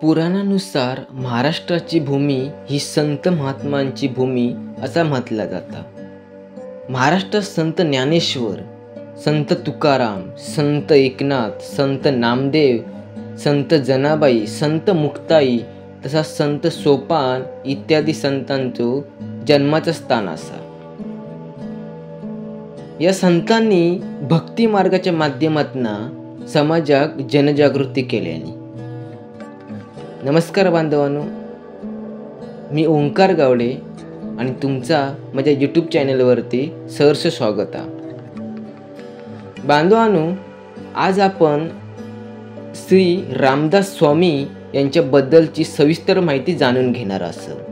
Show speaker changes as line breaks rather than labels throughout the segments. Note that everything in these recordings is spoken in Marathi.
पुराणानुसार महाराष्ट्राची भूमी ही संत महात्मांची भूमी असा म्हटला जाता। महाराष्ट्रात संत ज्ञानेश्वर, संत तुकाराम, संत एकनाथ, संत नामदेव, संत जनाबाई, संत मुक्ताई तसा संत सोपान इत्यादी संतांचो जन्माचं स्थान असा। या संतांनी भक्ती मार्गाच्या माध्यमातून समाजाक जनजागृती केल्यानी। नमस्कार बांधवांनो, मी ओंकार गावडे आणि तुमचा माझ्या यूट्यूब चॅनलवरती सहर्ष स्वागत आहे। बांधवांनो, आज आपण श्री रामदास स्वामी यांच्याबद्दलची सविस्तर माहिती जाणून घेणार आहोत।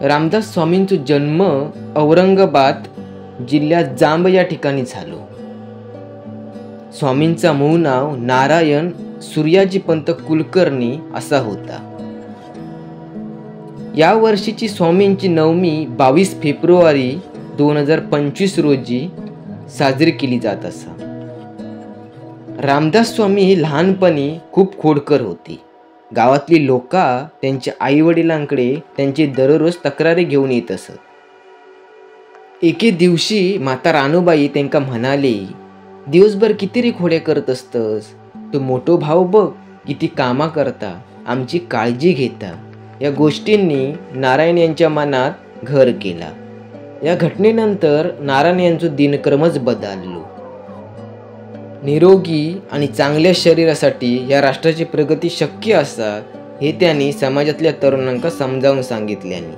रामदास स्वामींचा जन्म औरंगाबाद जिल्ह्यात जांब या ठिकाणी झालो। स्वामींचा मूळ नाव नारायण सूर्याजी पंत कुलकर्णी असा होता। या वर्षीची स्वामींची नवमी 22 फेब्रुवारी 2025 रोजी साजरी केली जात असा। रामदास स्वामी हे लहानपणी खूप खोडकर होते। गावातली लोक त्यांच्या आई वडिलांकडे त्यांची दररोज तक्रारी घेऊन येत असत। एके दिवशी माता रानूबाई त्यांना म्हणाले, दिवसभर किती रे खोड्या करत असतस, तो मोठो भाऊ बघ किती कामा करता, आमची काळजी घेता। या गोष्टींनी नारायण यांच्या मनात घर केला। या घटनेनंतर नारायण यांचं दिनक्रमच बदललो। निरोगी आणि चांगल्या शरीरासाठी या राष्ट्राची प्रगती शक्य असा हे त्यांनी समाजातल्या तरुणांना समजावून सांगितल्याने।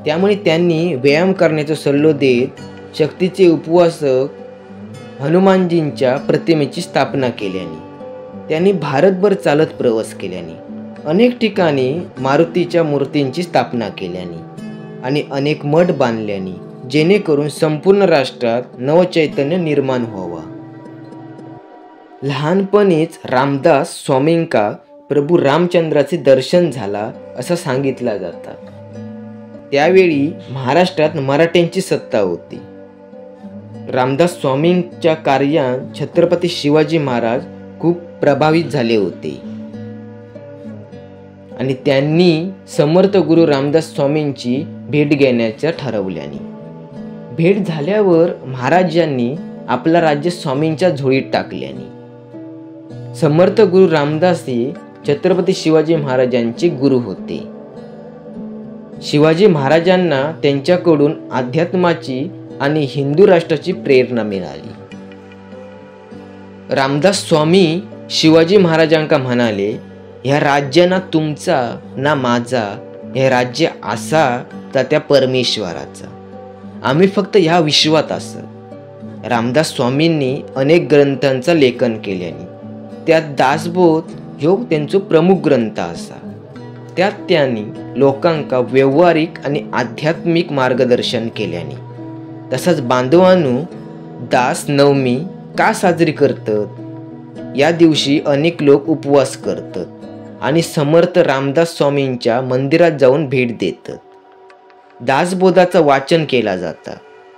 त्यामुळे त्यांनी व्यायाम करण्याचा सल्लो देत शक्तीचे उपवासक हनुमानजींच्या प्रतिमेची स्थापना केल्याने, त्यांनी भारतभर चालत प्रवास केल्याने, अनेक ठिकाणी मारुतीच्या मूर्तींची स्थापना केल्याने आणि अनेक मठ बांधल्याने, जेणेकरून संपूर्ण राष्ट्रात नवचैतन्य निर्माण व्हावा। लहानपणीच रामदास स्वामींका प्रभू रामचंद्राचे दर्शन झाला असं सांगितलं जातं। त्यावेळी महाराष्ट्रात मराठ्यांची सत्ता होती। रामदास स्वामींच्या कार्यात छत्रपती शिवाजी महाराज खूप प्रभावित झाले होते आणि त्यांनी समर्थ गुरु रामदास स्वामींची भेट घेण्याचं ठरवल्याने, भेट झाल्यावर महाराजांनी आपला राज्य स्वामींच्या झोळीत टाकल्याने। समर्थ गुरु रामदास हे छत्रपती शिवाजी महाराजांचे गुरु होते। शिवाजी महाराजांना त्यांच्याकडून अध्यात्माची आणि हिंदू राष्ट्राची प्रेरणा मिळाली। रामदास स्वामी शिवाजी महाराजांका म्हणाले, ह्या राज्य ना तुमचा ना माझा, हे राज्य असा तर त्या परमेश्वराचा, आम्ही फक्त ह्या विश्वात असं। रामदास स्वामींनी अनेक ग्रंथांचं लेखन केल्याने त्यात दासबोध ह्यो त्यांचा प्रमुख ग्रंथ असा। त्यात त्यांनी लोकांका व्यावहारिक आणि आध्यात्मिक मार्गदर्शन केल्याने। तसंच बांधवांनो, दास नवमी का साजरी करतात? या दिवशी अनेक लोक उपवास करतात आणि समर्थ रामदास स्वामींच्या मंदिरात जाऊन भेट देतात। दासबोधाचं वाचन केला जातं,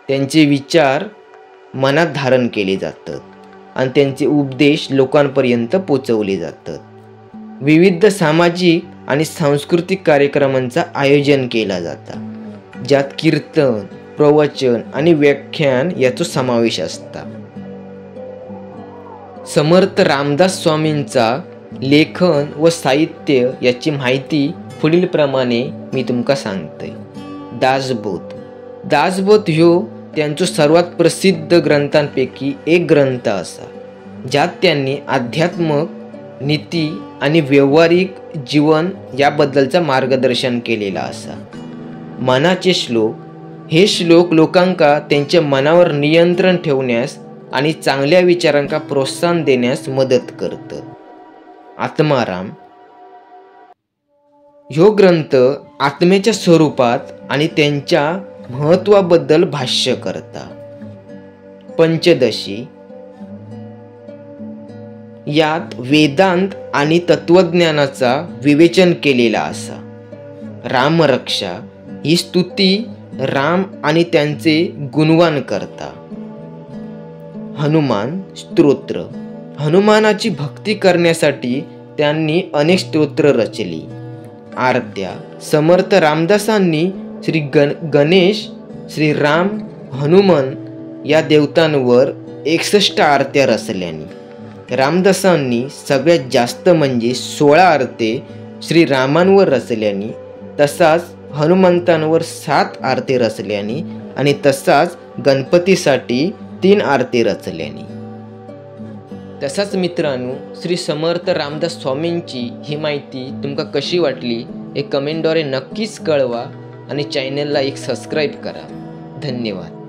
त्यांचे विचार मनात धारण केले जातात आणि त्यांचे उपदेश लोकांपर्यंत पोचवले जातात। विविध सामाजिक आणि सांस्कृतिक कार्यक्रमांचं आयोजन केलं जातं, ज्यात कीर्तन, प्रवचन आणि व्याख्यान याचा समावेश असता। समर्थ रामदास स्वामींचा लेखन व साहित्य याची माहिती पुढील प्रमाणे मी तुमका सांगतोय। दासबोध ह्यो त्यांचा सर्वात प्रसिद्ध ग्रंथांपैकी एक ग्रंथ असा, ज्यात त्यांनी अध्यात्म, नीती आणि व्यावहारिक जीवन याबद्दलचं मार्गदर्शन केलेलं असा। मनाचे श्लोक हे श्लोक लोकांका त्यांच्या मनावर नियंत्रण ठेवण्यास आणि चांगल्या विचारांका प्रोत्साहन देण्यास मदत करतात। आत्माराम ह्यो ग्रंथ आत्म्याच्या स्वरूपात आणि त्यांच्या महत्वाबद्दल भाष्य करता। पंचदशी यात वेदांत आणि तत्वज्ञानाचा विवेचन केलेला असा। रामरक्षा ही स्तुती राम आणि त्यांचे गुणगान करता। हनुमान स्तोत्र हनुमानाची भक्ती करण्यासाठी त्यांनी अनेक स्तोत्र रचली. आरत्या समर्थ रामदासांनी श्री गणेश, श्रीराम, हनुमान या देवतांवर 61 आरत्या रचल्यानी. रामदासांनी सगळ्यात जास्त म्हणजे 16 आरते श्रीरामांवर रचल्यानी, तसाच हनुमंतांवर 7 आरते रचल्यानी आणि तसाच गणपतीसाठी 3 आरते रचल्यानी. तसाच मित्रांनो, श्री समर्थ रामदास स्वामींची ही माहिती तुमका कशी वाटली हे कमेंटद्वारे नक्कीच कळवा आणि चॅनलला एक सबस्क्राईब करा. धन्यवाद.